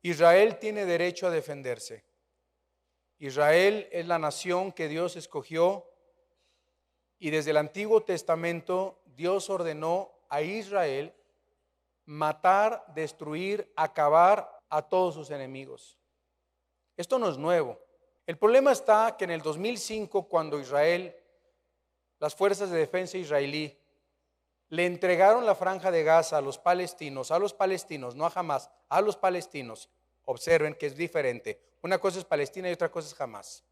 Israel tiene derecho a defenderse. Israel es la nación que Dios escogió y desde el Antiguo Testamento Dios ordenó a Israel matar, destruir, acabar a todos sus enemigos. Esto no es nuevo. El problema está que en el 2005, cuando Israel, las fuerzas de defensa israelí, le entregaron la franja de Gaza a los palestinos, no a Hamás, a los palestinos. Observen que es diferente. Una cosa es Palestina y otra cosa es Hamás.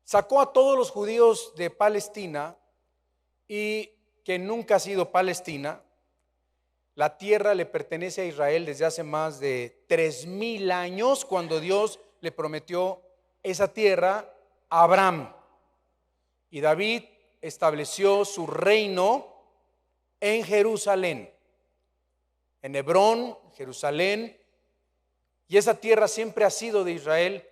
Sacó a todos los judíos de Palestina y que nunca ha sido Palestina. La tierra le pertenece a Israel desde hace más de 3000 años, cuando Dios le prometió esa tierra a Abraham. Y David estableció su reino en Jerusalén, en Hebrón, Jerusalén, y esa tierra siempre ha sido de Israel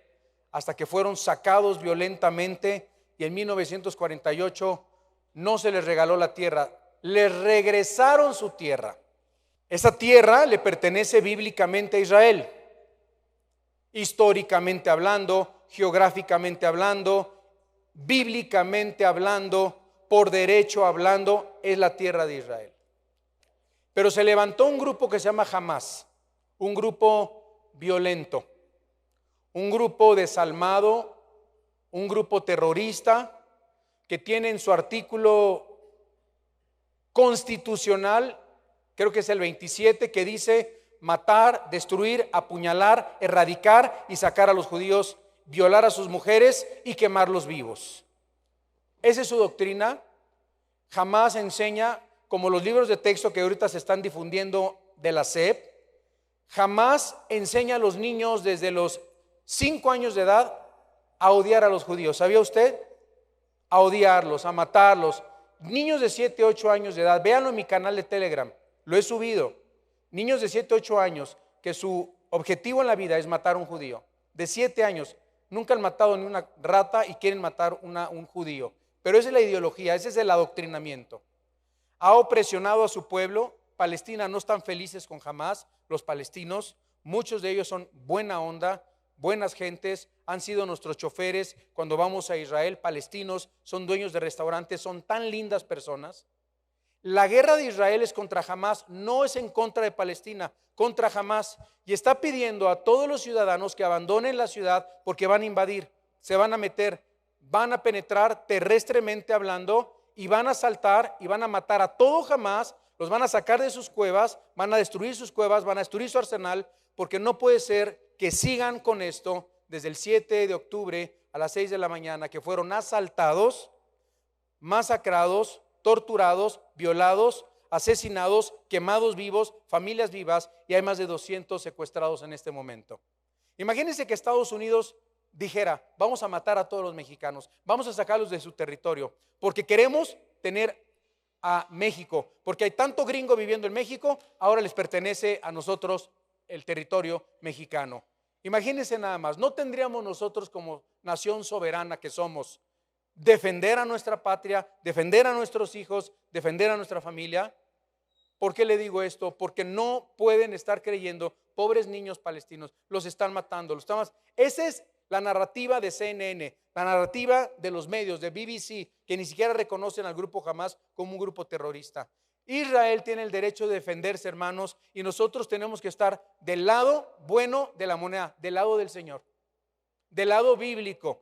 hasta que fueron sacados violentamente y en 1948 no se les regaló la tierra, les regresaron su tierra. Esa tierra le pertenece bíblicamente a Israel, históricamente hablando, geográficamente hablando, bíblicamente hablando, por derecho hablando, es la tierra de Israel. Pero se levantó un grupo que se llama Hamás, un grupo violento, un grupo desalmado, un grupo terrorista que tiene en su artículo constitucional, creo que es el 27, que dice matar, destruir, apuñalar, erradicar y sacar a los judíos, violar a sus mujeres y quemarlos vivos. Esa es su doctrina. Hamás enseña, como los libros de texto que ahorita se están difundiendo de la SEP, Hamás enseña a los niños desde los 5 años de edad a odiar a los judíos. ¿Sabía usted? A odiarlos, a matarlos. Niños de 7, 8 años de edad, véanlo en mi canal de Telegram, lo he subido. Niños de 7, 8 años que su objetivo en la vida es matar a un judío. De 7 años, nunca han matado ni una rata y quieren matar un judío. Pero esa es la ideología, ese es el adoctrinamiento. Ha opresionado a su pueblo. Palestina no están felices con Hamás, los palestinos, muchos de ellos son buena onda, buenas gentes, han sido nuestros choferes cuando vamos a Israel, palestinos, son dueños de restaurantes, son tan lindas personas. La guerra de Israel es contra Hamás, no es en contra de Palestina, contra Hamás, y está pidiendo a todos los ciudadanos que abandonen la ciudad porque van a invadir, se van a meter, van a penetrar terrestremente hablando y van a asaltar y van a matar a todo Hamás, los van a sacar de sus cuevas, van a destruir sus cuevas, van a destruir su arsenal, porque no puede ser que sigan con esto desde el 7 de octubre a las 6 de la mañana, que fueron asaltados, masacrados, torturados, violados, asesinados, quemados vivos, familias vivas, y hay más de 200 secuestrados en este momento. Imagínense que Estados Unidos dijera: vamos a matar a todos los mexicanos, vamos a sacarlos de su territorio, porque queremos tener a México, porque hay tanto gringo viviendo en México, ahora les pertenece a nosotros el territorio mexicano. Imagínense nada más, ¿no tendríamos nosotros como nación soberana que somos defender a nuestra patria, defender a nuestros hijos, defender a nuestra familia? ¿Por qué le digo esto? Porque no pueden estar creyendo, pobres niños palestinos, los están matando, los están. Esa es la narrativa de CNN, la narrativa de los medios, de BBC, que ni siquiera reconocen al grupo Hamás como un grupo terrorista. Israel tiene el derecho de defenderse, hermanos, y nosotros tenemos que estar del lado bueno de la moneda, del lado del Señor, del lado bíblico.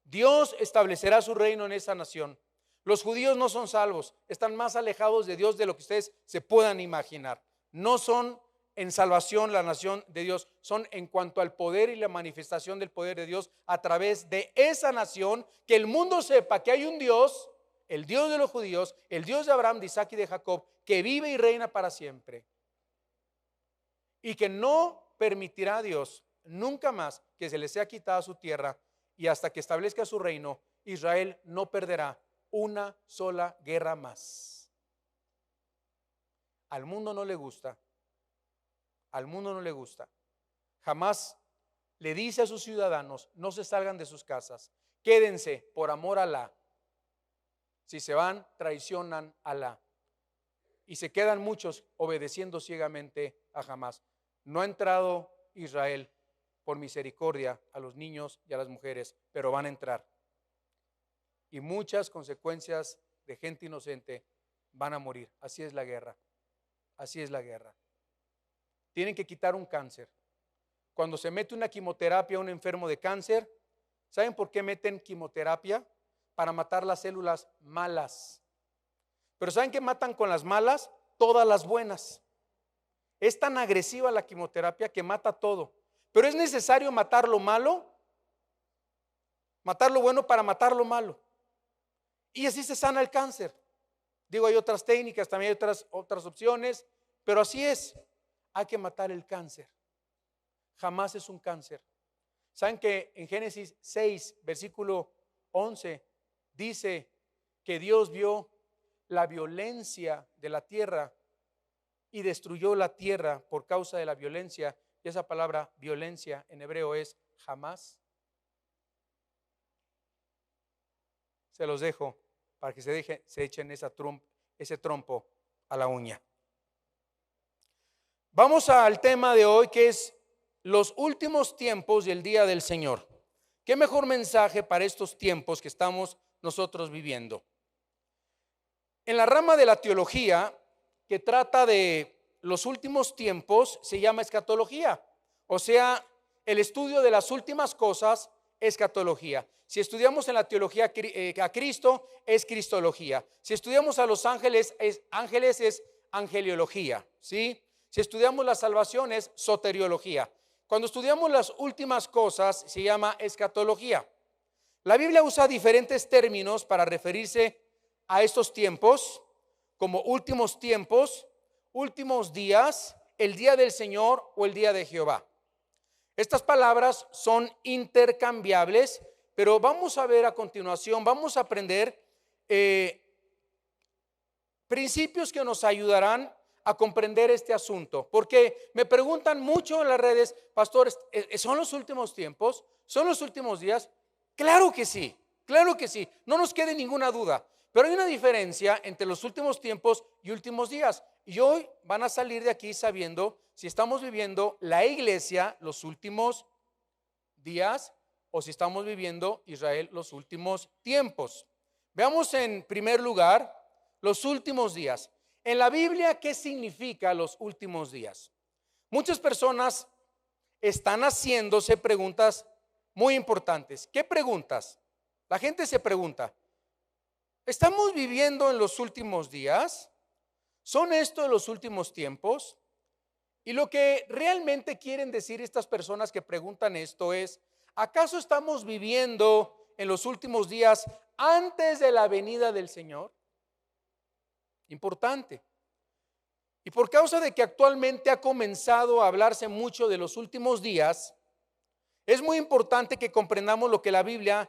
Dios establecerá su reino en esa nación. Los judíos no son salvos, están más alejados de Dios de lo que ustedes se puedan imaginar. No son en salvación la nación de Dios, son en cuanto al poder y la manifestación del poder de Dios a través de esa nación, que el mundo sepa que hay un Dios, el Dios de los judíos, el Dios de Abraham, de Isaac y de Jacob, que vive y reina para siempre, y que no permitirá a Dios nunca más que se le sea quitada su tierra, y hasta que establezca su reino, Israel no perderá una sola guerra más. Al mundo no le gusta, al mundo no le gusta. Jamás le dice a sus ciudadanos: no se salgan de sus casas, quédense por amor a Alá. Si se van, traicionan a Alá. Y se quedan muchos obedeciendo ciegamente a Hamás. No ha entrado Israel por misericordia a los niños y a las mujeres, pero van a entrar. Y muchas consecuencias de gente inocente van a morir. Así es la guerra. Así es la guerra. Tienen que quitar un cáncer. Cuando se mete una quimioterapia a un enfermo de cáncer, ¿saben por qué meten quimioterapia? Para matar las células malas. Pero ¿saben qué matan con las malas? Todas las buenas. Es tan agresiva la quimioterapia que mata todo. Pero es necesario matar lo malo, matar lo bueno para matar lo malo. Y así se sana el cáncer. Digo, hay otras técnicas, también hay otras opciones, pero así es. Hay que matar el cáncer. Jamás es un cáncer. ¿Saben que en Génesis 6, versículo 11, dice que Dios vio la violencia de la tierra y destruyó la tierra por causa de la violencia? Y esa palabra violencia en hebreo es jamás. Se los dejo para que se echen ese trompo a la uña. Vamos al tema de hoy, que es los últimos tiempos y el día del Señor. ¿Qué mejor mensaje para estos tiempos que estamos nosotros viviendo? En la rama de la teología que trata de los últimos tiempos se llama escatología, o sea, el estudio de las últimas cosas, escatología. Si estudiamos en la teología a Cristo, es cristología. Si estudiamos a los ángeles es angeliología, ¿sí? Si estudiamos la salvación es soteriología. Cuando estudiamos las últimas cosas se llama escatología. La Biblia usa diferentes términos para referirse a estos tiempos, como últimos tiempos, últimos días, el día del Señor o el día de Jehová. Estas palabras son intercambiables, pero vamos a ver a continuación, vamos a aprender principios que nos ayudarán a comprender este asunto, porque me preguntan mucho en las redes, pastores, ¿son los últimos tiempos? ¿Son los últimos días? Claro que sí, no nos quede ninguna duda, pero hay una diferencia entre los últimos tiempos y últimos días, y hoy van a salir de aquí sabiendo si estamos viviendo la iglesia los últimos días o si estamos viviendo Israel los últimos tiempos. Veamos en primer lugar los últimos días. En la Biblia, ¿qué significa los últimos días? Muchas personas están haciéndose preguntas muy importantes. ¿Qué preguntas? La gente se pregunta, ¿estamos viviendo en los últimos días? ¿Son estos los últimos tiempos? Y lo que realmente quieren decir estas personas que preguntan esto es, ¿acaso estamos viviendo en los últimos días antes de la venida del Señor? Importante. Y por causa de que actualmente ha comenzado a hablarse mucho de los últimos días, es muy importante que comprendamos lo que la Biblia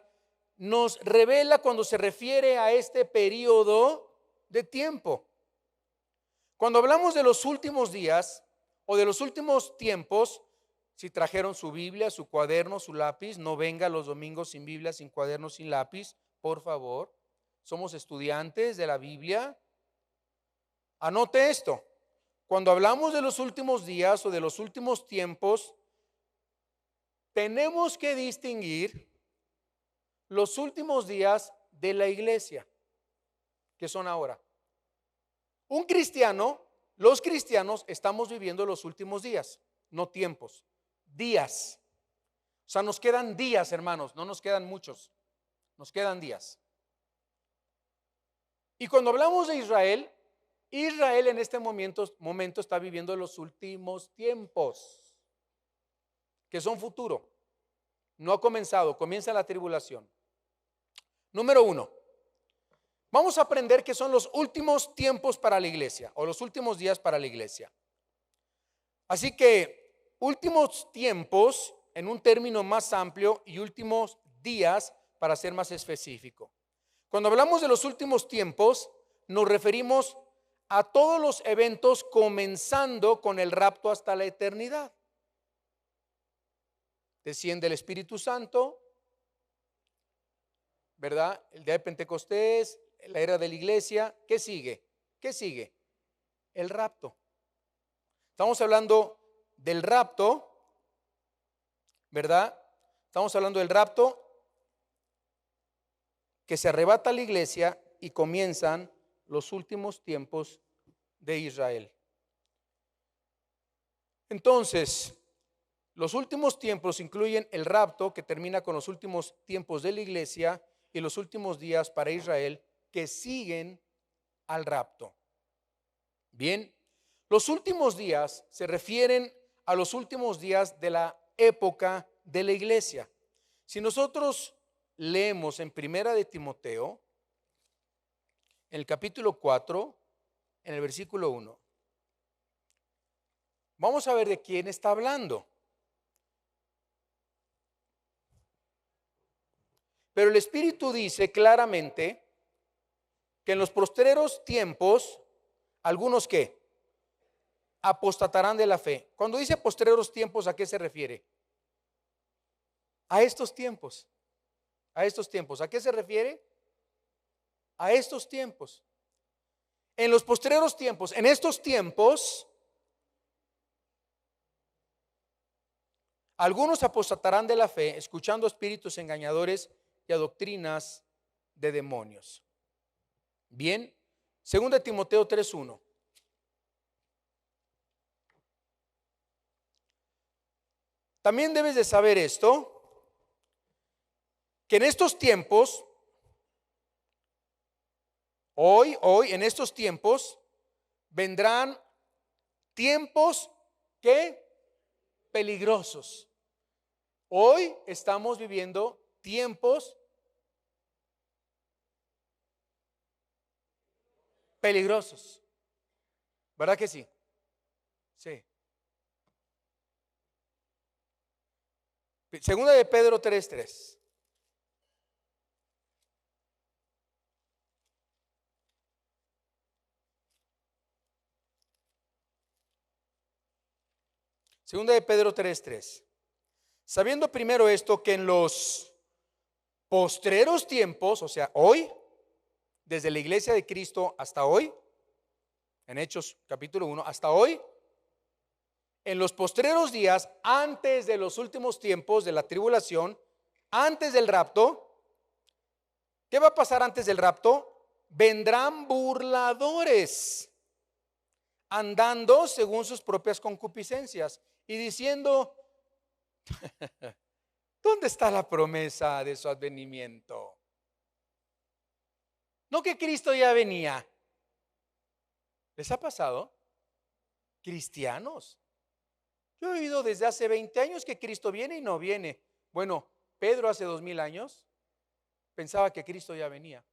nos revela cuando se refiere a este periodo de tiempo. Cuando hablamos de los últimos días o de los últimos tiempos, si trajeron su Biblia, su cuaderno, su lápiz, no venga los domingos sin Biblia, sin cuaderno, sin lápiz, por favor. Somos estudiantes de la Biblia. Anote esto. Cuando hablamos de los últimos días o de los últimos tiempos, tenemos que distinguir los últimos días de la iglesia, que son ahora. Un cristiano, los cristianos estamos viviendo los últimos días, no tiempos, días. O sea, nos quedan días, hermanos, no nos quedan muchos, nos quedan días. Y cuando hablamos de Israel, Israel en este momento está viviendo los últimos tiempos, que son futuro. No ha comenzado, comienza la tribulación. Número 1, vamos a aprender que son los últimos tiempos para la iglesia o los últimos días para la iglesia. Así que últimos tiempos en un término más amplio y últimos días para ser más específico. Cuando hablamos de los últimos tiempos, nos referimos a todos los eventos comenzando con el rapto hasta la eternidad. Desciende el Espíritu Santo, ¿verdad? El día de Pentecostés, la era de la iglesia. ¿Qué sigue? ¿Qué sigue? El rapto. Estamos hablando del rapto, ¿verdad? Estamos hablando del rapto que se arrebata la iglesia y comienzan los últimos tiempos de Israel. Entonces, los últimos tiempos incluyen el rapto, que termina con los últimos tiempos de la iglesia, y los últimos días para Israel que siguen al rapto. Bien, los últimos días se refieren a los últimos días de la época de la iglesia. Si nosotros leemos en Primera de Timoteo, en el capítulo 4, en el versículo 1, vamos a ver de quién está hablando. Pero el Espíritu dice claramente que en los postreros tiempos, algunos ¿qué? Apostatarán de la fe. Cuando dice postreros tiempos, ¿a qué se refiere? A estos tiempos. A estos tiempos. ¿A qué se refiere? A estos tiempos. En los postreros tiempos, en estos tiempos, algunos apostatarán de la fe, escuchando espíritus engañadores y a doctrinas de demonios. Bien, 2 Timoteo 3:1. También debes de saber esto, que en estos tiempos, hoy, en estos tiempos, vendrán tiempos que peligrosos. Hoy estamos viviendo tiempos peligrosos. ¿Verdad que sí? Sí. Segunda de Pedro 3:3. Segunda de Pedro 3:3. Sabiendo primero esto, que en los postreros tiempos, o sea, hoy, desde la iglesia de Cristo hasta hoy, en Hechos capítulo 1, hasta hoy, en los postreros días, antes de los últimos tiempos de la tribulación, antes del rapto, ¿qué va a pasar antes del rapto? Vendrán burladores, andando según sus propias concupiscencias y diciendo, ¿dónde está la promesa de su advenimiento? No que Cristo ya venía. ¿Les ha pasado? Cristianos. Yo he oído desde hace 20 años que Cristo viene y no viene. Bueno, Pedro hace 2000 años pensaba que Cristo ya venía,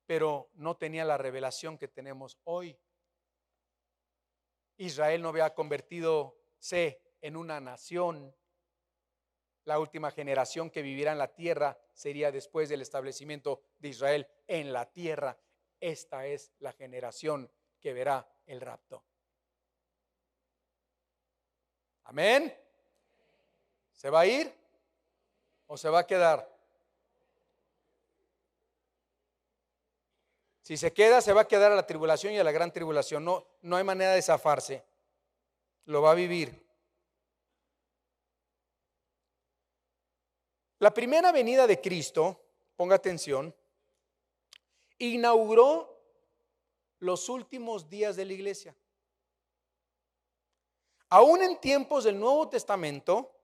pero no tenía la revelación que tenemos hoy. Israel no había convertidose en una nación. La última generación que vivirá en la tierra sería después del establecimiento de Israel en la tierra. Esta es la generación que verá el rapto. Amén. ¿Se va a ir o se va a quedar? Si se queda, se va a quedar a la tribulación y a la gran tribulación. No hay manera de zafarse. Lo va a vivir. La primera venida de Cristo, ponga atención, inauguró los últimos días de la iglesia. Aún en tiempos del Nuevo Testamento,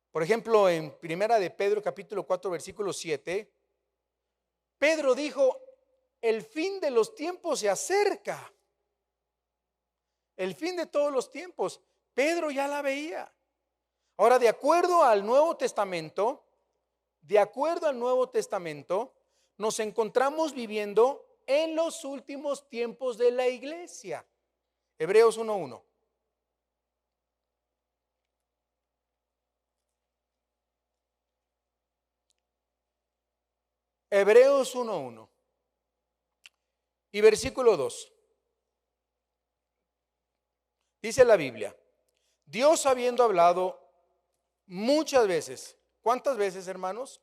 por ejemplo, en Primera de Pedro capítulo 4 versículo 7, Pedro dijo, el fin de los tiempos se acerca. El fin de todos los tiempos. Pedro ya la veía. Ahora, de acuerdo al Nuevo Testamento, nos encontramos viviendo en los últimos tiempos de la iglesia. Hebreos 1:1. Hebreos 1:1 y versículo 2. Dice la Biblia, Dios habiendo hablado muchas veces. ¿Cuántas veces, hermanos?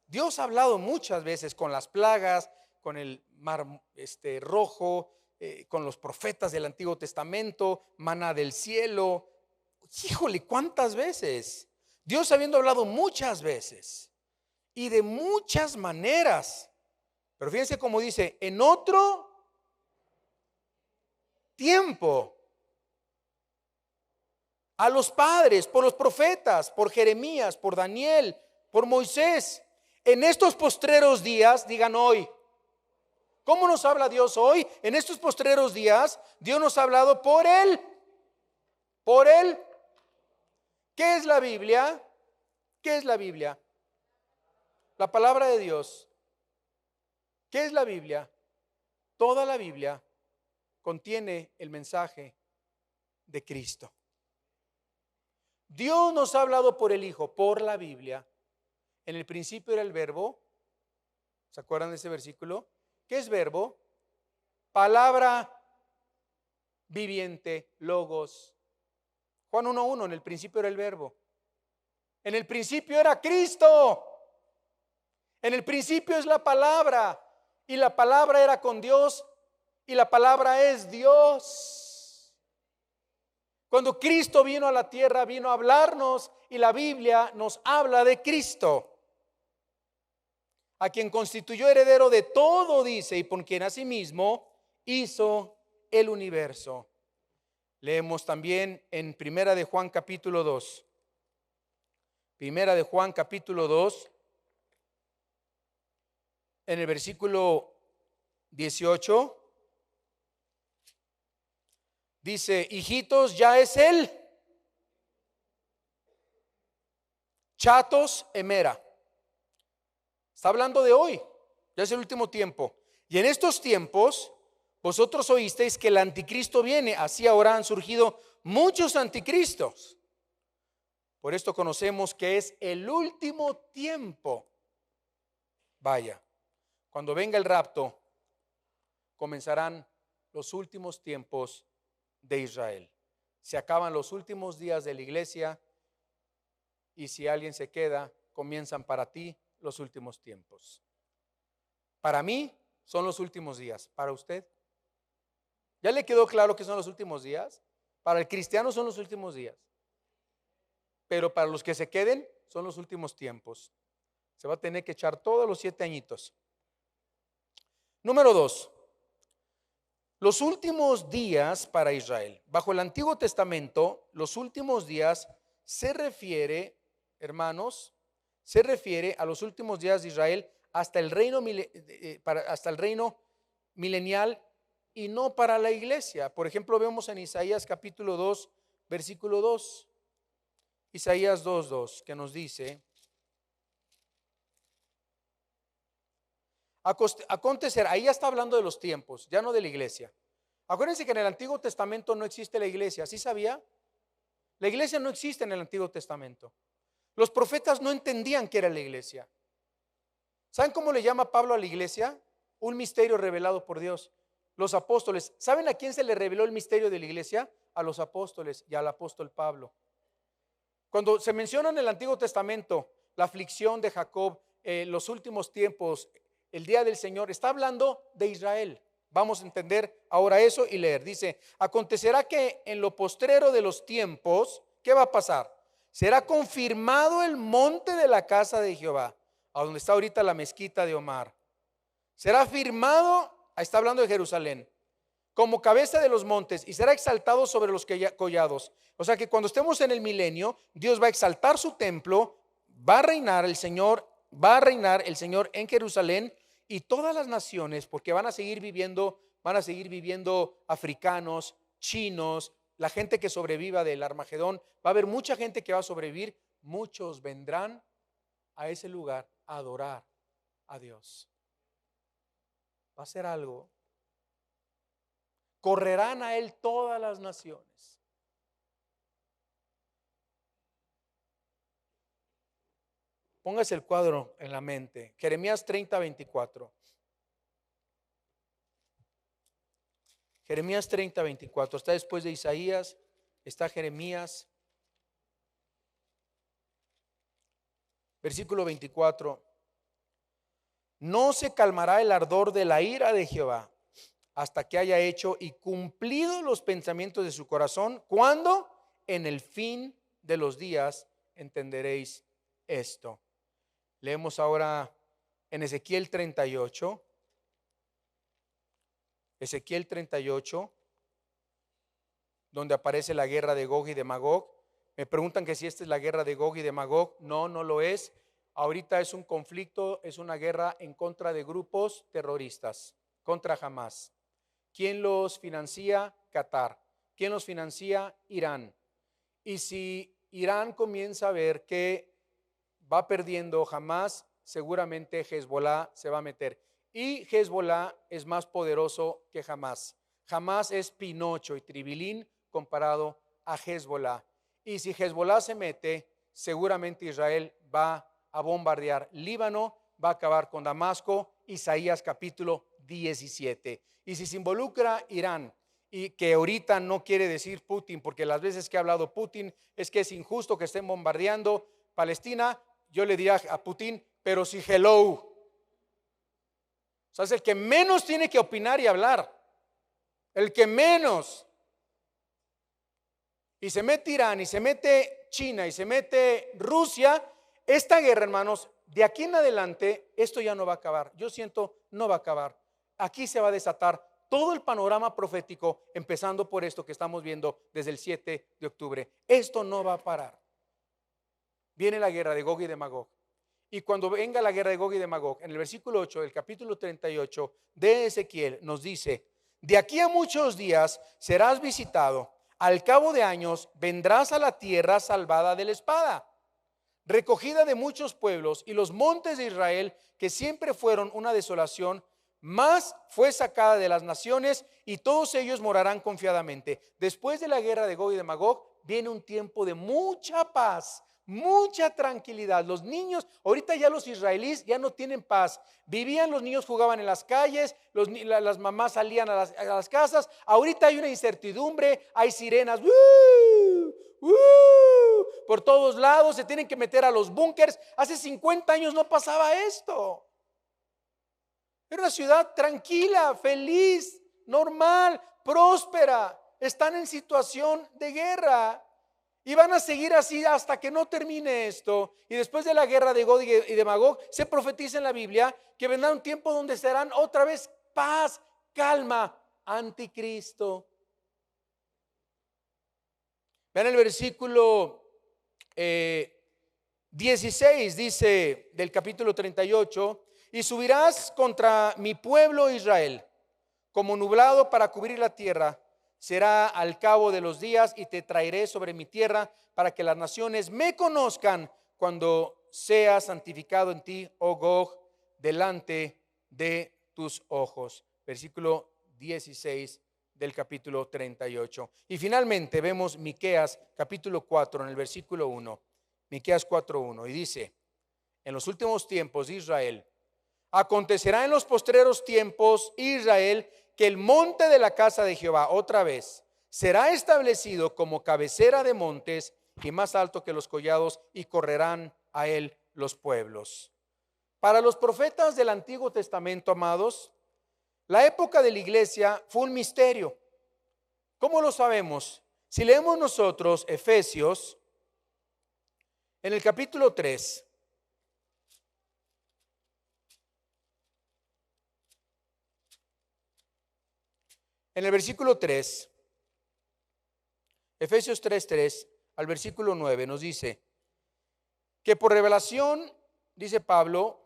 Dios ha hablado muchas veces con las plagas, con el mar rojo, con los profetas del Antiguo Testamento, maná del cielo. Híjole, ¿cuántas veces? Dios habiendo hablado muchas veces y de muchas maneras. Pero fíjense cómo dice, en otro tiempo. A los padres, por los profetas, por Jeremías, por Daniel, por Moisés. En estos postreros días, digan hoy. ¿Cómo nos habla Dios hoy? En estos postreros días, Dios nos ha hablado por Él. Por Él. ¿Qué es la Biblia? ¿Qué es la Biblia? La palabra de Dios. ¿Qué es la Biblia? Toda la Biblia contiene el mensaje de Cristo. Dios nos ha hablado por el Hijo, por la Biblia. En el principio era el verbo. ¿Se acuerdan de ese versículo? ¿Qué es verbo? Palabra viviente, logos. Juan 1:1, en el principio era el verbo. En el principio era Cristo. En el principio es la palabra. Y la palabra era con Dios. Y la palabra es Dios. Cuando Cristo vino a la tierra, vino a hablarnos y la Biblia nos habla de Cristo, a quien constituyó heredero de todo, dice, y por quien asimismo hizo el universo. Leemos también en Primera de Juan capítulo 2. Primera de Juan capítulo 2, en el versículo 18. Dice, hijitos, ya es Él. Chatos emera. Está hablando de hoy, ya es el último tiempo. Y en estos tiempos, vosotros oísteis que el anticristo viene. Así ahora han surgido muchos anticristos. Por esto conocemos que es el último tiempo. Vaya, cuando venga el rapto, comenzarán los últimos tiempos de Israel. Se acaban los últimos días de la iglesia y si alguien se queda, comienzan para ti los últimos tiempos. Para mí son los últimos días. ¿Para usted? ¿Ya le quedó claro que son los últimos días? Para el cristiano son los últimos días. Pero para los que se queden son los últimos tiempos. Se va a tener que echar todos los 7 añitos. Número 2. Los últimos días para Israel. Bajo el Antiguo Testamento, los últimos días se refiere, hermanos, se refiere a los últimos días de Israel hasta el reino milenial y no para la iglesia. Por ejemplo, vemos en Isaías capítulo 2, versículo 2. Isaías 2:2, que nos dice: acontecerá, ahí ya está hablando de los tiempos, ya no de la iglesia. Acuérdense que en el Antiguo Testamento no existe la iglesia, ¿sí sabía? La iglesia no existe en el Antiguo Testamento. Los profetas no entendían qué era la iglesia. ¿Saben cómo le llama Pablo a la iglesia? Un misterio revelado por Dios. Los apóstoles, ¿saben a quién se le reveló el misterio de la iglesia? A los apóstoles y al apóstol Pablo. Cuando se menciona en el Antiguo Testamento la aflicción de Jacob, los últimos tiempos, el día del Señor, está hablando de Israel. Vamos a entender ahora eso y leer. Dice: acontecerá que en lo postrero de los tiempos, ¿qué va a pasar? Será confirmado el monte de la casa de Jehová, a donde está ahorita la mezquita de Omar. Será firmado, está hablando de Jerusalén, como cabeza de los montes, y será exaltado sobre los collados. O sea que cuando estemos en el milenio, Dios va a exaltar su templo, va a reinar el Señor en Jerusalén, y todas las naciones, porque van a seguir viviendo africanos, chinos, la gente que sobreviva del Armagedón. Va a haber mucha gente que va a sobrevivir. Muchos vendrán a ese lugar a adorar a Dios. Va a ser algo. Correrán a Él todas las naciones. Póngase el cuadro en la mente. Jeremías 30:24. Jeremías 30:24. Está después de Isaías, está Jeremías. Versículo 24. No se calmará el ardor de la ira de Jehová, hasta que haya hecho y cumplido los pensamientos de su corazón. ¿Cuándo? En el fin de los días entenderéis esto. Leemos ahora en Ezequiel 38. Ezequiel 38, donde aparece la guerra de Gog y de Magog. Me preguntan que si esta es la guerra de Gog y de Magog. No, no lo es. Ahorita es un conflicto, es una guerra en contra de grupos terroristas, contra Hamás. ¿Quién los financia? Qatar. ¿Quién los financia? Irán. Y si Irán comienza a ver que va perdiendo Hamás, seguramente Hezbollah se va a meter. Y Hezbollah es más poderoso que Hamás. Hamás es Pinocho y Tribilín comparado a Hezbollah. Y si Hezbollah se mete, seguramente Israel va a bombardear Líbano, va a acabar con Damasco. Isaías capítulo 17. Y si se involucra Irán, y que ahorita no quiere decir Putin, porque las veces que ha hablado Putin es que es injusto que estén bombardeando Palestina, yo le diría a Putin, pero si hello. O sea, es el que menos tiene que opinar y hablar. El que menos. Y se mete Irán, y se mete China, y se mete Rusia. Esta guerra, hermanos, de aquí en adelante, esto ya no va a acabar. Yo siento, no va a acabar. Aquí se va a desatar todo el panorama profético, empezando por esto que estamos viendo desde el 7 de octubre. Esto no va a parar. Viene la guerra de Gog y de Magog. Y cuando venga la guerra de Gog y de Magog, en el versículo 8 del capítulo 38 de Ezequiel nos dice: de aquí a muchos días serás visitado, al cabo de años vendrás a la tierra salvada de la espada, recogida de muchos pueblos, y los montes de Israel, que siempre fueron una desolación, más fue sacada de las naciones, y todos ellos morarán confiadamente. Después de la guerra de Gog y de Magog viene un tiempo de mucha paz, mucha tranquilidad. Los niños, ahorita ya los israelíes ya no tienen paz. Vivían, los niños jugaban en las calles, las mamás salían a las casas. Ahorita hay una incertidumbre, hay sirenas por todos lados, se tienen que meter a los búnkers. Hace 50 años no pasaba esto. Era una ciudad tranquila, feliz, normal, próspera. Están en situación de guerra y van a seguir así hasta que no termine esto. Y después de la guerra de Gog y de Magog, se profetiza en la Biblia que vendrá un tiempo donde serán otra vez paz, calma, anticristo. Vean el versículo 16, dice del capítulo 38: y subirás contra mi pueblo Israel como nublado para cubrir la tierra. Será al cabo de los días, y te traeré sobre mi tierra para que las naciones me conozcan cuando sea santificado en ti, oh Gog, delante de tus ojos. Versículo 16 del capítulo 38. Y finalmente vemos Miqueas capítulo 4 en el versículo 1. Miqueas 4:1, y dice: en los últimos tiempos de Israel, acontecerá en los postreros tiempos, Israel, que el monte de la casa de Jehová otra vez será establecido como cabecera de montes y más alto que los collados, y correrán a él los pueblos. Para los profetas del Antiguo Testamento, amados, la época de la iglesia fue un misterio. ¿Cómo lo sabemos? Si leemos nosotros Efesios en el capítulo 3, en el versículo 3, Efesios 3:3 al versículo 9 nos dice que por revelación, dice Pablo,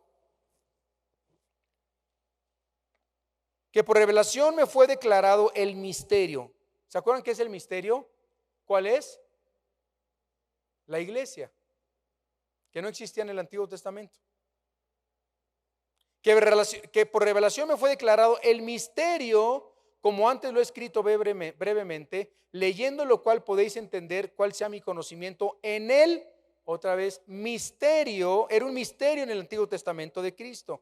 que por revelación me fue declarado el misterio. ¿Se acuerdan qué es el misterio? ¿Cuál es? La iglesia, que no existía en el Antiguo Testamento. Que por revelación me fue declarado el misterio, como antes lo he escrito brevemente, leyendo lo cual podéis entender cuál sea mi conocimiento en él. Otra vez, misterio, era un misterio en el Antiguo Testamento de Cristo.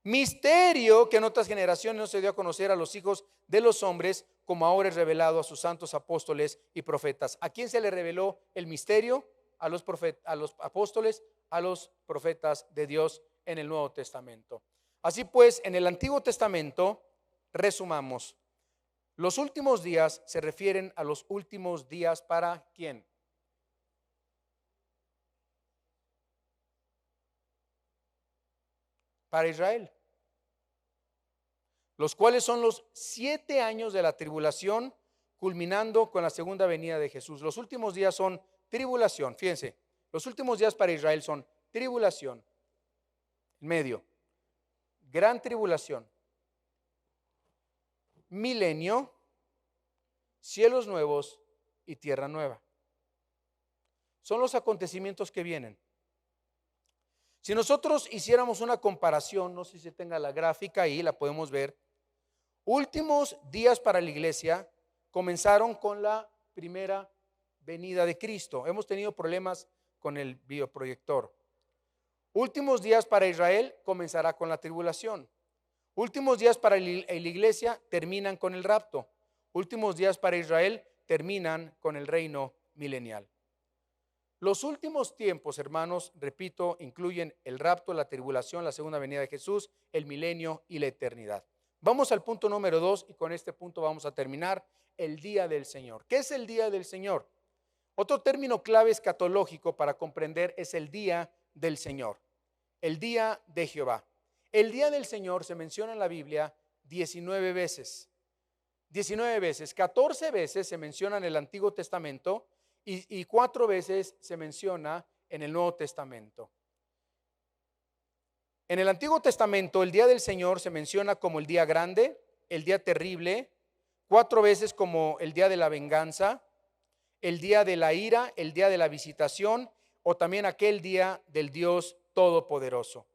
Misterio que en otras generaciones no se dio a conocer a los hijos de los hombres, como ahora es revelado a sus santos apóstoles y profetas. ¿A quién se le reveló el misterio? A los apóstoles, a los profetas de Dios en el Nuevo Testamento. Así pues, en el Antiguo Testamento, resumamos, Los últimos días se refieren a los últimos días para ¿quién? Para Israel, los cuales son los 7 años de la tribulación, culminando con la segunda venida de Jesús. Los últimos días son tribulación, fíjense, los últimos días para Israel son tribulación, medio, gran tribulación, milenio, cielos nuevos y tierra nueva. Son los acontecimientos que vienen. Si nosotros hiciéramos una comparación, no sé si se tenga la gráfica ahí, la podemos ver. Últimos días para la iglesia comenzaron con la primera venida de Cristo. Hemos tenido problemas con el videoproyector. Últimos días para Israel comenzará con la tribulación. Últimos días para la iglesia terminan con el rapto. Últimos días para Israel terminan con el reino milenial. Los últimos tiempos, hermanos, repito, incluyen el rapto, la tribulación, la segunda venida de Jesús, el milenio y la eternidad. Vamos al punto número 2 y con este punto vamos a terminar: el día del Señor. ¿Qué es el día del Señor? Otro término clave escatológico para comprender es el día del Señor, el día de Jehová. El día del Señor se menciona en la Biblia 19 veces. 19 veces, 14 veces se menciona en el Antiguo Testamento y 4 veces se menciona en el Nuevo Testamento. En el Antiguo Testamento el día del Señor se menciona como el día grande, el día terrible, 4 veces como el día de la venganza, el día de la ira, el día de la visitación o también aquel día del Dios Todopoderoso.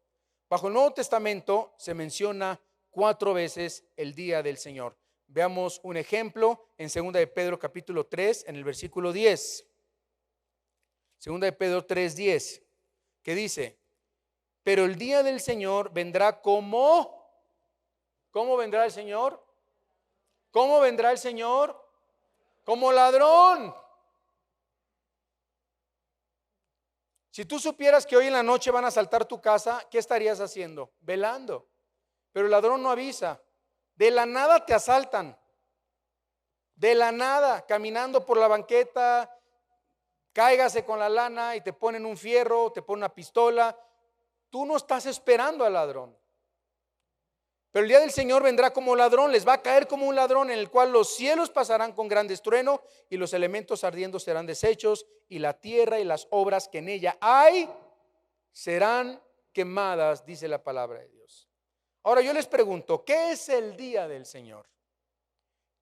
Bajo el Nuevo Testamento se menciona 4 veces el día del Señor. Veamos un ejemplo en 2 de Pedro capítulo 3 en el versículo 10. 2 de Pedro 3:10, que dice: pero el día del Señor vendrá como, ¿cómo vendrá el Señor? ¿Cómo vendrá el Señor? Como ladrón. Si tú supieras que hoy en la noche van a asaltar tu casa, ¿qué estarías haciendo? Velando. Pero el ladrón no avisa. De la nada te asaltan. De la nada, caminando por la banqueta, cáigase con la lana y te ponen un fierro, te ponen una pistola. Tú no estás esperando al ladrón. Pero el día del Señor vendrá como ladrón, les va a caer como un ladrón, en el cual los cielos pasarán con gran estruendo y los elementos ardiendo serán deshechos y la tierra y las obras que en ella hay serán quemadas, dice la palabra de Dios. Ahora yo les pregunto, ¿qué es el día del Señor?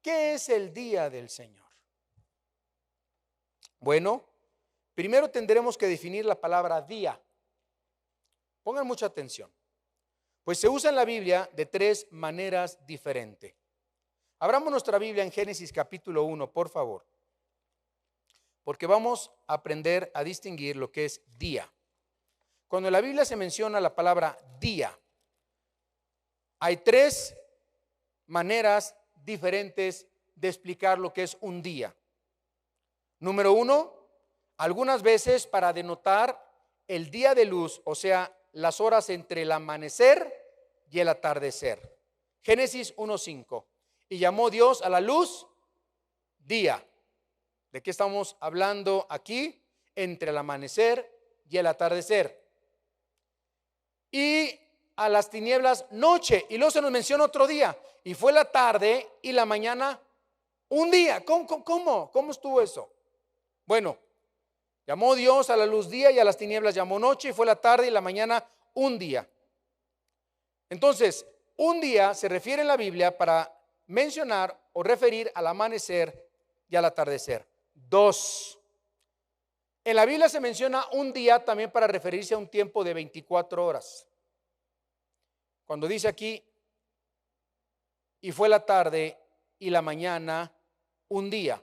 ¿Qué es el día del Señor? Bueno, primero tendremos que definir la palabra día. Pongan mucha atención. Pues se usa en la Biblia de 3 maneras diferentes. Abramos nuestra Biblia en Génesis capítulo 1, por favor. Porque vamos a aprender a distinguir lo que es día. Cuando en la Biblia se menciona la palabra día, hay 3 maneras diferentes de explicar lo que es un día. Número 1, algunas veces para denotar el día de luz, o sea, las horas entre el amanecer y el atardecer. Génesis 1:5. Y llamó Dios a la luz día. ¿De qué estamos hablando aquí? Entre el amanecer y el atardecer. Y a las tinieblas noche. Y luego se nos menciona otro día. Y fue la tarde y la mañana un día. ¿Cómo estuvo eso? Bueno, llamó Dios a la luz día y a las tinieblas llamó noche, y fue la tarde y la mañana un día. Entonces, un día se refiere en la Biblia para mencionar o referir al amanecer y al atardecer. 2. En la Biblia se menciona un día también para referirse a un tiempo de 24 horas. Cuando dice aquí, y fue la tarde y la mañana un día.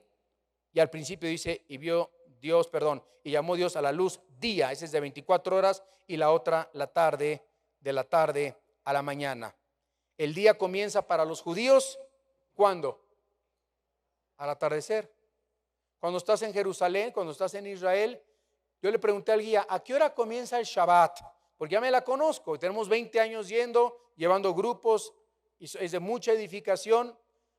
Y al principio dice, y llamó Dios a la luz día, ese es de 24 horas, y la otra la tarde, de la tarde a la mañana. El día comienza para los judíos, ¿cuándo? Al atardecer. Cuando estás en Jerusalén, cuando estás en Israel, yo le pregunté al guía, ¿a qué hora comienza el Shabbat? Porque ya me la conozco, tenemos 20 años yendo, llevando grupos, y es de mucha edificación.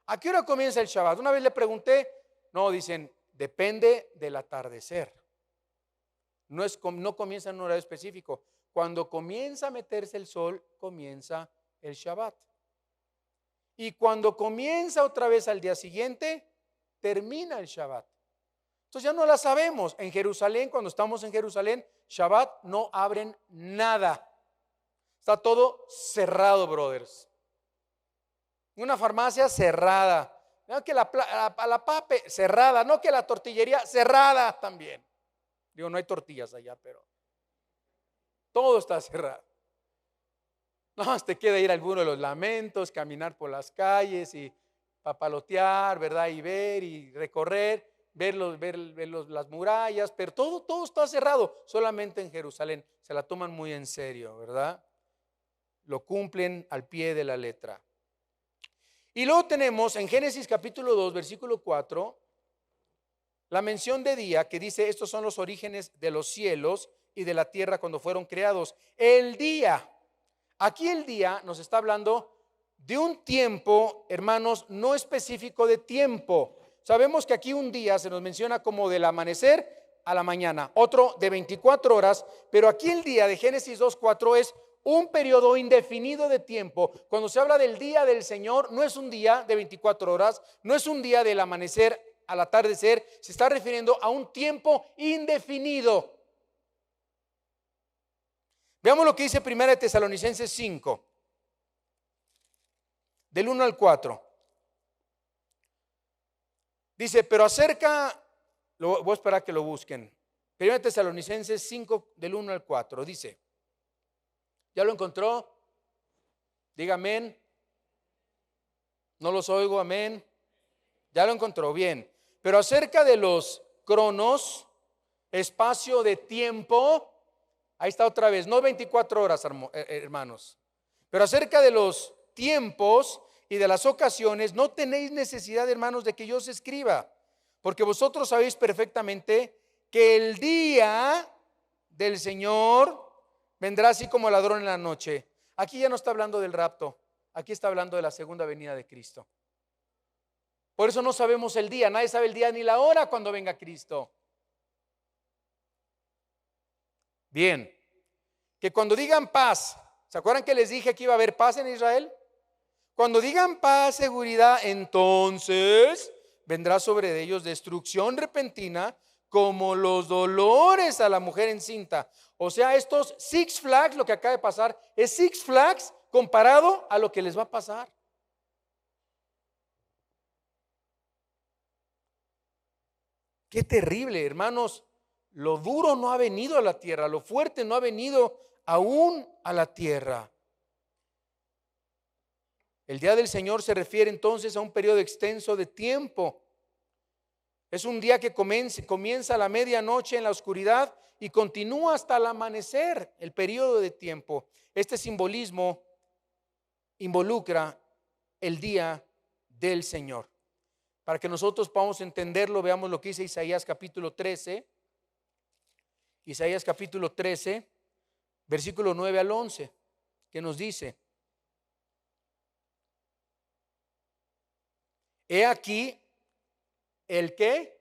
¿A qué hora comienza el Shabbat? Una vez le pregunté, no, dicen, depende del atardecer. No comienza en un horario específico. Cuando comienza a meterse el sol, comienza el Shabbat. Y cuando comienza otra vez al día siguiente, termina el Shabbat. Entonces ya no la sabemos. En Jerusalén, cuando estamos en Jerusalén, Shabbat no abren nada. Está todo cerrado, brothers. Una farmacia cerrada. No que la pape cerrada, no que la tortillería cerrada también. Digo, no hay tortillas allá, pero todo está cerrado. No más te queda ir a alguno de los lamentos, caminar por las calles y papalotear, ¿verdad? Y ver y recorrer, ver las murallas, pero todo está cerrado. Solamente en Jerusalén se la toman muy en serio, ¿verdad? Lo cumplen al pie de la letra. Y luego tenemos en Génesis capítulo 2, versículo 4, la mención de día que dice: estos son los orígenes de los cielos y de la tierra cuando fueron creados. El día, aquí el día nos está hablando de un tiempo, hermanos, no específico de tiempo. Sabemos que aquí un día se nos menciona como del amanecer a la mañana, otro de 24 horas, pero aquí el día de Génesis 2:4 es un periodo indefinido de tiempo. Cuando se habla del día del Señor, no es un día de 24 horas, no es un día del amanecer al atardecer, se está refiriendo a un tiempo indefinido. Veamos lo que dice 1 Tesalonicenses 5, del 1 al 4. Dice, pero acerca, voy a esperar que lo busquen. 1 Tesalonicenses 5, del 1 al 4, dice, ¿ya lo encontró? Diga amén. No los oigo, amén. Ya lo encontró, bien. Pero acerca de los cronos, espacio de tiempo, ahí está otra vez, no 24 horas, hermanos. Pero acerca de los tiempos y de las ocasiones, no tenéis necesidad, hermanos, de que yo os escriba, porque vosotros sabéis perfectamente que el día del Señor vendrá así como ladrón en la noche. Aquí ya no está hablando del rapto, aquí está hablando de la segunda venida de Cristo. Por eso no sabemos el día, nadie sabe el día ni la hora cuando venga Cristo. Bien, que cuando digan paz, ¿se acuerdan que les dije que iba a haber paz en Israel? Cuando digan paz, seguridad, entonces vendrá sobre ellos destrucción repentina como los dolores a la mujer encinta. O sea, estos Six Flags, lo que acaba de pasar, es Six Flags comparado a lo que les va a pasar. Qué terrible, hermanos. Lo duro no ha venido a la tierra, lo fuerte no ha venido aún a la tierra. El día del Señor se refiere entonces a un periodo extenso de tiempo. Es un día que comienza a la medianoche en la oscuridad y continúa hasta el amanecer, el periodo de tiempo. Este simbolismo involucra el día del Señor. Para que nosotros podamos entenderlo, veamos lo que dice Isaías capítulo 13. Isaías capítulo 13, versículo 9 al 11, que nos dice: he aquí el que,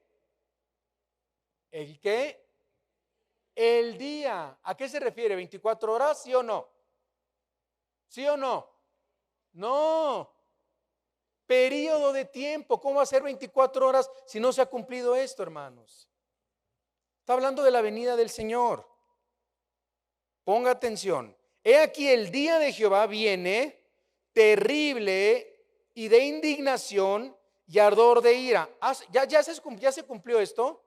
el día. ¿A qué se refiere? ¿24 horas? ¿Sí o no? ¿Sí o no? No. Período de tiempo. ¿Cómo va a ser 24 horas si no se ha cumplido esto, hermanos? Está hablando de la venida del Señor. Ponga atención. He aquí el día de Jehová viene terrible y de indignación y ardor de ira. ¿Ya se cumplió esto?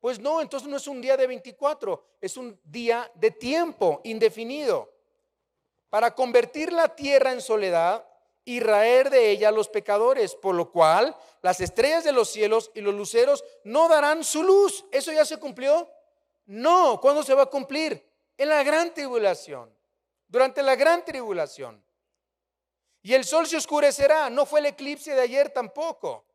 Pues no, entonces no es un día de 24, es un día de tiempo indefinido. Para convertir la tierra en soledad y raer de ella a los pecadores, por lo cual las estrellas de los cielos y los luceros no darán su luz. ¿Eso ya se cumplió? No. ¿Cuándo se va a cumplir? En la gran tribulación, durante la gran tribulación. Y el sol se oscurecerá, no fue el eclipse de ayer tampoco.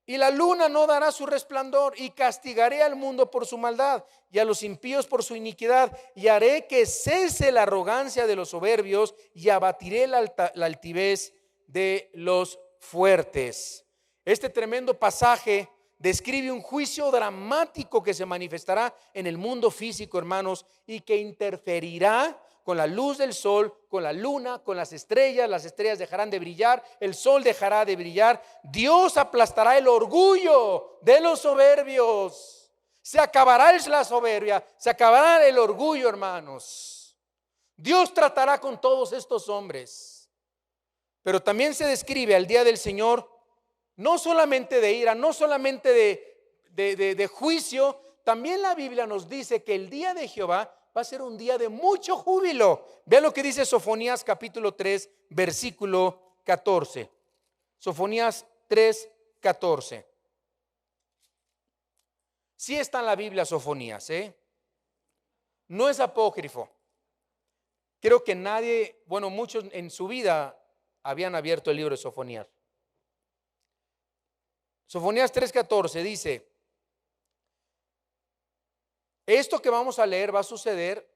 Y la luna no dará su resplandor, y castigaré al mundo por su maldad y a los impíos por su iniquidad, y haré que cese la arrogancia de los soberbios y abatiré la altivez de los fuertes. Este tremendo pasaje describe un juicio dramático que se manifestará en el mundo físico, hermanos, y que interferirá con la luz del sol, con la luna, con las estrellas dejarán de brillar, el sol dejará de brillar. Dios aplastará el orgullo de los soberbios. Se acabará la soberbia, se acabará el orgullo, hermanos. Dios tratará con todos estos hombres. Pero también se describe al día del Señor no solamente de ira, no solamente de juicio. También la Biblia nos dice que el día de Jehová va a ser un día de mucho júbilo. Vea lo que dice Sofonías capítulo 3, versículo 14. Sofonías 3, 14. Sí está en la Biblia Sofonías, no es apócrifo. Creo que nadie, bueno, muchos en su vida habían abierto el libro de Sofonías. Sofonías 3:14 dice: esto que vamos a leer va a suceder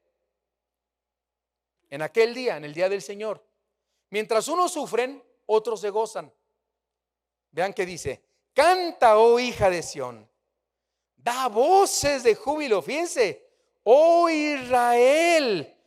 en aquel día, en el día del Señor. Mientras unos sufren, otros se gozan. Vean que dice: canta, oh hija de Sión, da voces de júbilo. Fíjense: oh Israel,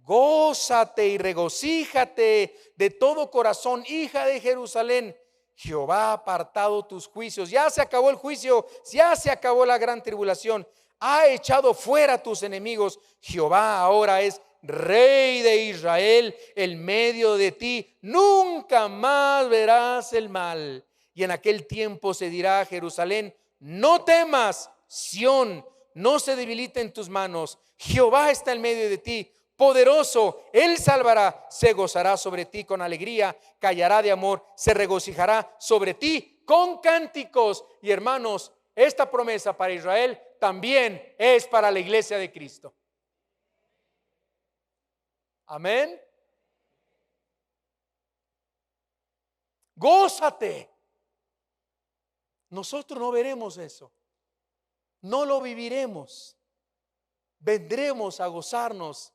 gózate y regocíjate de todo corazón, hija de Jerusalén. Jehová ha apartado tus juicios. Ya se acabó el juicio, ya se acabó la gran tribulación. Ha echado fuera tus enemigos. Jehová ahora es Rey de Israel en medio de ti. Nunca más verás el mal. Y en aquel tiempo se dirá a Jerusalén: no temas, Sión, no se debilite en tus manos. Jehová está en medio de ti, poderoso, Él salvará. Se gozará sobre ti con alegría, callará de amor, se regocijará sobre ti con cánticos. Y hermanos, esta promesa para Israel también es para la iglesia de Cristo. Amén. Gózate. Nosotros no veremos eso, no lo viviremos. Vendremos a gozarnos.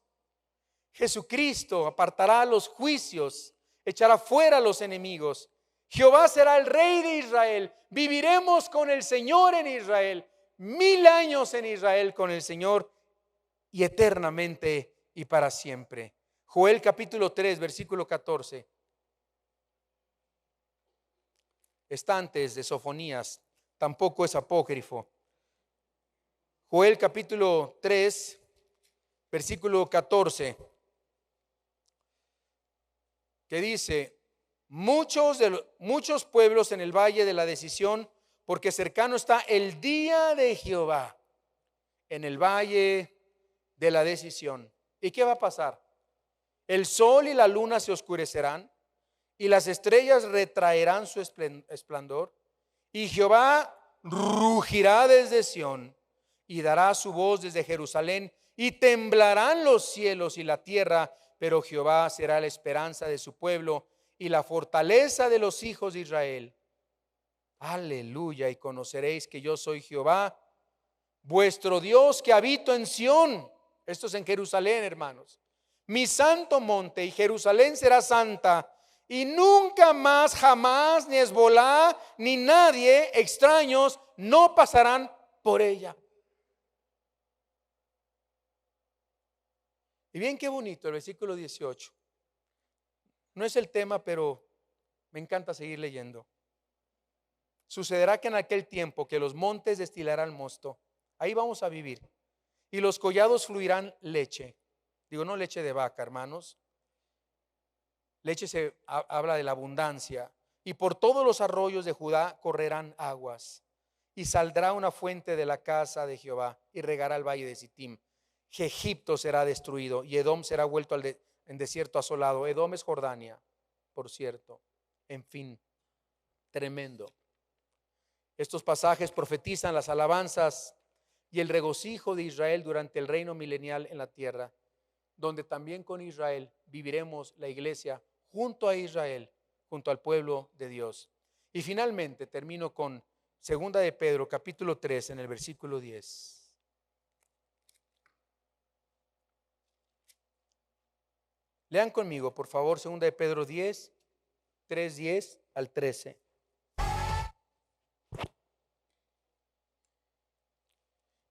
Jesucristo apartará los juicios, echará fuera a los enemigos. Jehová será el Rey de Israel. Viviremos con el Señor en Israel, 1000 años en Israel con el Señor, y eternamente y para siempre. Joel capítulo 3, versículo 14. Está antes de Sofonías, tampoco es apócrifo. Joel capítulo 3, versículo 14, que dice: muchos pueblos en el valle de la decisión, porque cercano está el día de Jehová en el valle de la decisión. ¿Y qué va a pasar? El sol y la luna se oscurecerán, y las estrellas retraerán su esplendor, y Jehová rugirá desde Sión, y dará su voz desde Jerusalén, y temblarán los cielos y la tierra, pero Jehová será la esperanza de su pueblo y la fortaleza de los hijos de Israel. Aleluya. Y conoceréis que yo soy Jehová, vuestro Dios, que habito en Sión. Esto es en Jerusalén, hermanos. Mi santo monte, y Jerusalén será santa, y nunca más, jamás, ni Hezbolá ni nadie extraños no pasarán por ella. Y bien, qué bonito el versículo 18. No es el tema, pero me encanta seguir leyendo. Sucederá que en aquel tiempo que los montes destilarán mosto. Ahí vamos a vivir. Y los collados fluirán leche. Digo, no leche de vaca, hermanos. Leche se habla de la abundancia. Y por todos los arroyos de Judá correrán aguas. Y saldrá una fuente de la casa de Jehová y regará el valle de Sittim. Egipto será destruido y Edom será vuelto en desierto asolado. Edom es Jordania, por cierto. En fin, tremendo. Estos pasajes profetizan las alabanzas y el regocijo de Israel durante el reino milenial en la tierra, donde también con Israel viviremos la iglesia junto a Israel, junto al pueblo de Dios. Y finalmente termino con 2 de Pedro capítulo 3 en el versículo 10. Lean conmigo, por favor, 2 de Pedro 10, 3:10 al 13.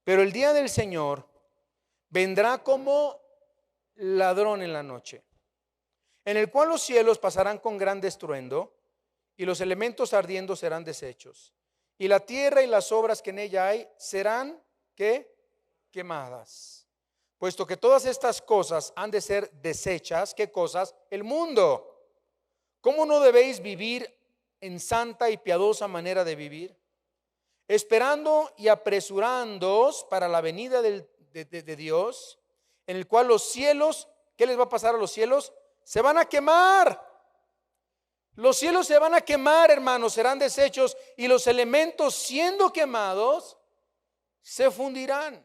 Pero el día del Señor vendrá como ladrón en la noche, en el cual los cielos pasarán con gran estruendo, y los elementos ardiendo serán deshechos, y la tierra y las obras que en ella hay serán ¿qué? Quemadas. Puesto que todas estas cosas han de ser deshechas, ¿qué cosas? El mundo. ¿Cómo no debéis vivir en santa y piadosa manera de vivir? Esperando y apresurándoos para la venida de Dios, en el cual los cielos, ¿qué les va a pasar a los cielos? Se van a quemar. Los cielos se van a quemar, hermanos, serán deshechos, y los elementos siendo quemados se fundirán.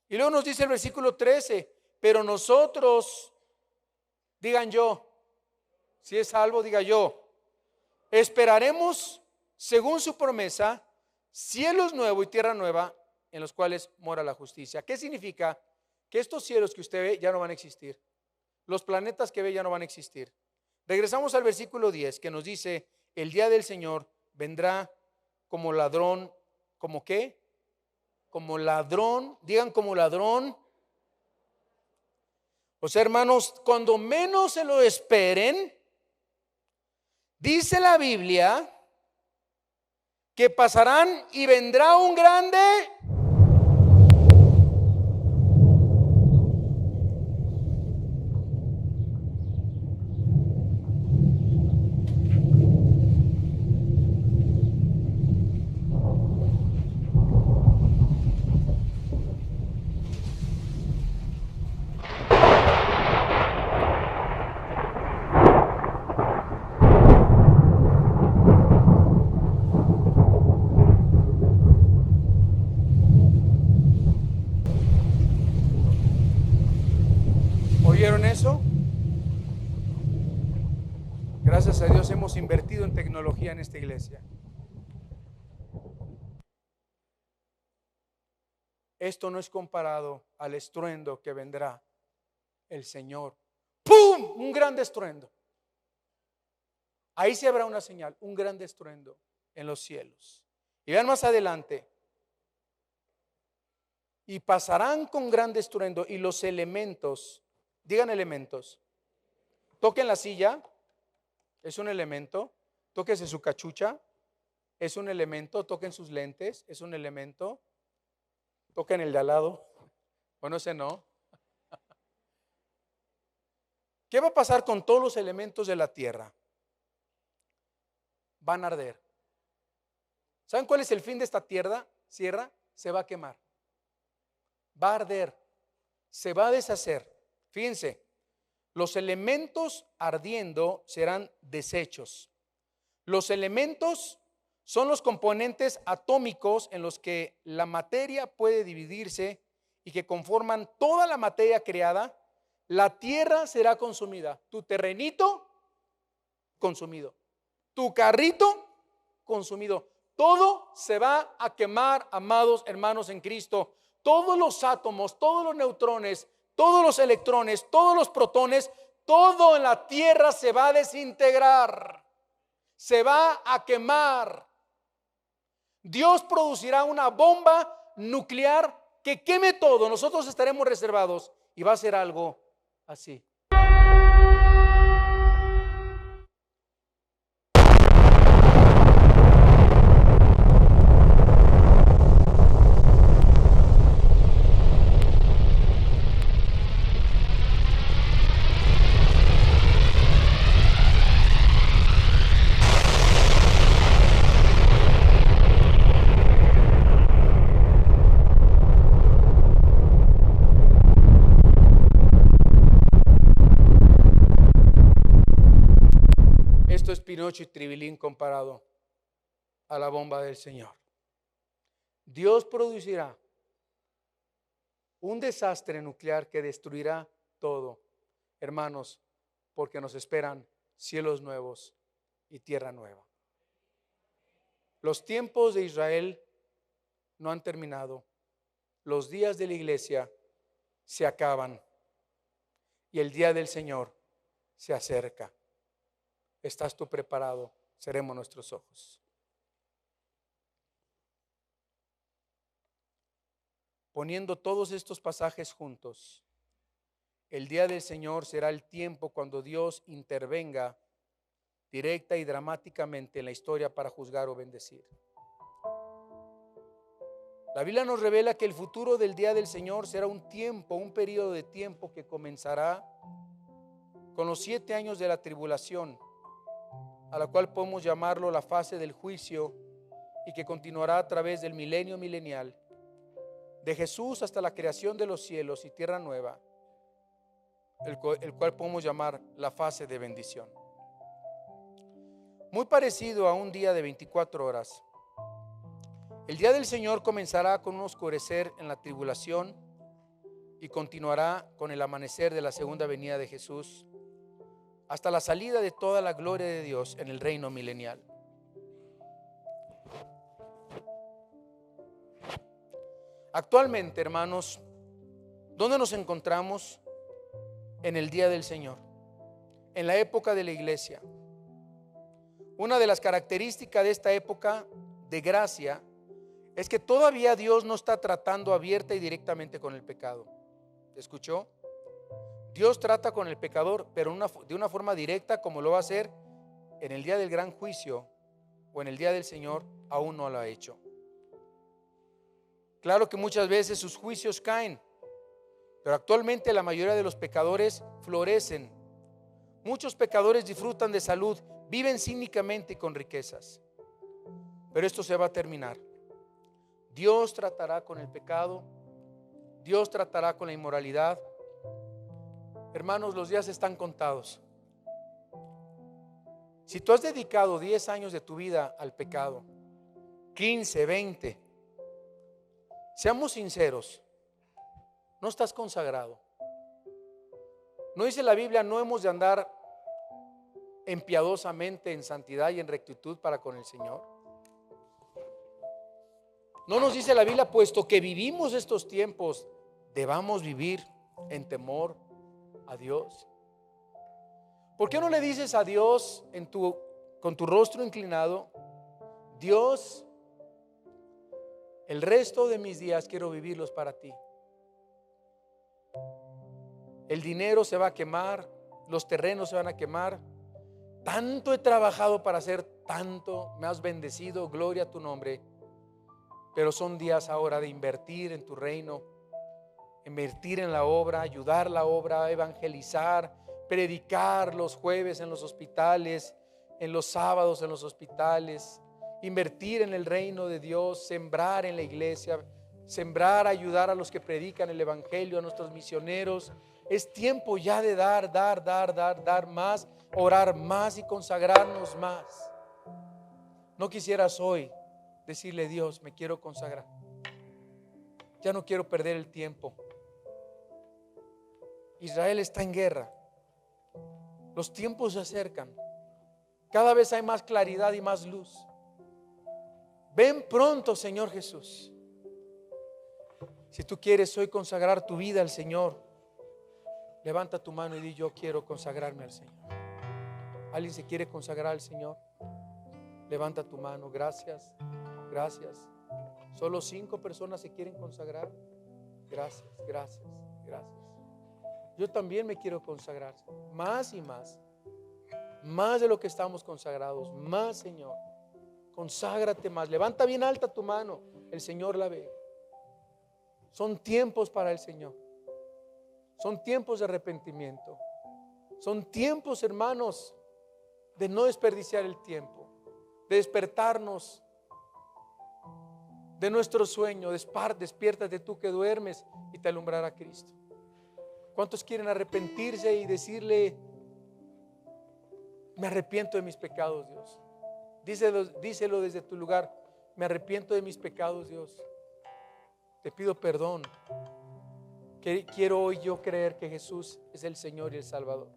Y luego nos dice el versículo 13, pero nosotros, digan yo, si es salvo, diga yo, esperaremos según su promesa cielos nuevos y tierra nueva en los cuales mora la justicia. ¿Qué significa? Que estos cielos que usted ve ya no van a existir. Los planetas que ve ya no van a existir. Regresamos al versículo 10 que nos dice, el día del Señor vendrá como ladrón. ¿Como qué? Como ladrón. Digan, como ladrón. O sea, hermanos, cuando menos se lo esperen, dice la Biblia que pasarán y vendrá un grande. ¿Oyeron eso? Gracias a Dios hemos invertido en tecnología en esta iglesia. Esto no es comparado al estruendo que vendrá el Señor. ¡Pum! Un gran estruendo. Ahí se habrá una señal, un gran estruendo en los cielos. Y vean más adelante. Y pasarán con gran estruendo, y los elementos, digan elementos, toquen la silla, es un elemento, tóquense su cachucha, es un elemento, toquen sus lentes, es un elemento, toquen el de al lado, bueno, ese no. ¿Qué va a pasar con todos los elementos de la tierra? Van a arder. ¿Saben cuál es el fin de esta tierra? Se va a quemar, va a arder, se va a deshacer. Fíjense, los elementos ardiendo serán deshechos. Los elementos son los componentes atómicos en los que la materia puede dividirse y que conforman toda la materia creada. La tierra será consumida. Tu terrenito, consumido. Tu carrito, consumido. Todo se va a quemar, amados hermanos en Cristo. Todos los átomos, todos los neutrones, todos los electrones, todos los protones, todo en la tierra se va a desintegrar. Se va a quemar. Dios producirá una bomba nuclear que queme todo. Nosotros estaremos reservados y va a ser algo así. Esto es Pinocho y Tribilín comparado a la bomba del Señor. Dios producirá un desastre nuclear que destruirá todo, hermanos, porque nos esperan cielos nuevos y tierra nueva. Los tiempos de Israel no han terminado. Los días de la iglesia se acaban y el día del Señor se acerca. ¿Estás tú preparado? Cerremos nuestros ojos. Poniendo todos estos pasajes juntos, el día del Señor será el tiempo cuando Dios intervenga directa y dramáticamente en la historia para juzgar o bendecir. La Biblia nos revela que el futuro del día del Señor será un tiempo, un periodo de tiempo que comenzará con los 7 años de la tribulación, a la cual podemos llamarlo la fase del juicio, y que continuará a través del milenio milenial, de Jesús hasta la creación de los cielos y tierra nueva, el cual podemos llamar la fase de bendición. Muy parecido a un día de 24 horas, el día del Señor comenzará con un oscurecer en la tribulación y continuará con el amanecer de la segunda venida de Jesús, hasta la salida de toda la gloria de Dios en el reino milenial. Actualmente, hermanos, ¿dónde nos encontramos en el día del Señor? En la época de la iglesia. Una de las características de esta época de gracia es que todavía Dios no está tratando abierta y directamente con el pecado. ¿Escuchó? Dios trata con el pecador, pero de una forma directa, como lo va a hacer en el día del gran juicio o en el día del Señor. Aún no lo ha hecho. Claro que muchas veces sus juicios caen, pero actualmente la mayoría de los pecadores florecen. Muchos pecadores disfrutan de salud, viven cínicamente y con riquezas. Pero esto se va a terminar. Dios tratará con el pecado, Dios tratará con la inmoralidad. Hermanos, los días están contados. Si tú has dedicado 10 años de tu vida al pecado, 15, 20, seamos sinceros, no estás consagrado. ¿No dice la Biblia, no hemos de andar piadosamente en santidad y en rectitud para con el Señor? ¿No nos dice la Biblia, puesto que vivimos estos tiempos, debamos vivir en temor a Dios? ¿Por qué no le dices a Dios con tu rostro inclinado: Dios, el resto de mis días quiero vivirlos para ti? El dinero se va a quemar, los terrenos se van a quemar. Tanto he trabajado para hacer tanto, me has bendecido, gloria a tu nombre. Pero son días ahora de invertir en tu reino, invertir en la obra, ayudar la obra, evangelizar, predicar los jueves en los hospitales, en los sábados en los hospitales, invertir en el reino de Dios, sembrar en la iglesia, sembrar, ayudar a los que predican el evangelio, a nuestros misioneros. Es tiempo ya de dar más, orar más y consagrarnos más. ¿No quisieras hoy decirle: Dios, me quiero consagrar? Ya no quiero perder el tiempo. Israel está en guerra. Los tiempos se acercan. Cada vez hay más claridad y más luz. Ven pronto, Señor Jesús. Si tú quieres hoy consagrar tu vida al Señor, levanta tu mano y di: yo quiero consagrarme al Señor. ¿Alguien se quiere consagrar al Señor? Levanta tu mano. Gracias, gracias. Solo 5 personas se quieren consagrar. Gracias, gracias, gracias. Yo también me quiero consagrar más y más, más de lo que estamos consagrados. Más, Señor, conságrate más. Levanta bien alta tu mano, el Señor la ve. Son tiempos para el Señor. Son tiempos de arrepentimiento. Son tiempos, hermanos, de no desperdiciar el tiempo, de despertarnos de nuestro sueño. Despiértate tú que duermes y te alumbrará Cristo. ¿Cuántos quieren arrepentirse y decirle: me arrepiento de mis pecados, Dios? Díselo desde tu lugar: me arrepiento de mis pecados, Dios. Te pido perdón. Quiero hoy yo creer que Jesús es el Señor y el Salvador.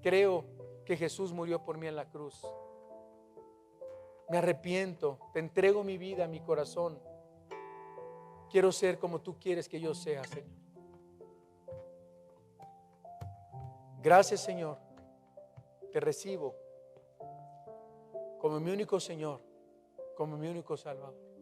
Creo que Jesús murió por mí en la cruz. Me arrepiento, te entrego mi vida, mi corazón. Quiero ser como tú quieres que yo sea, Señor. Gracias, Señor. Te recibo como mi único Señor, como mi único Salvador.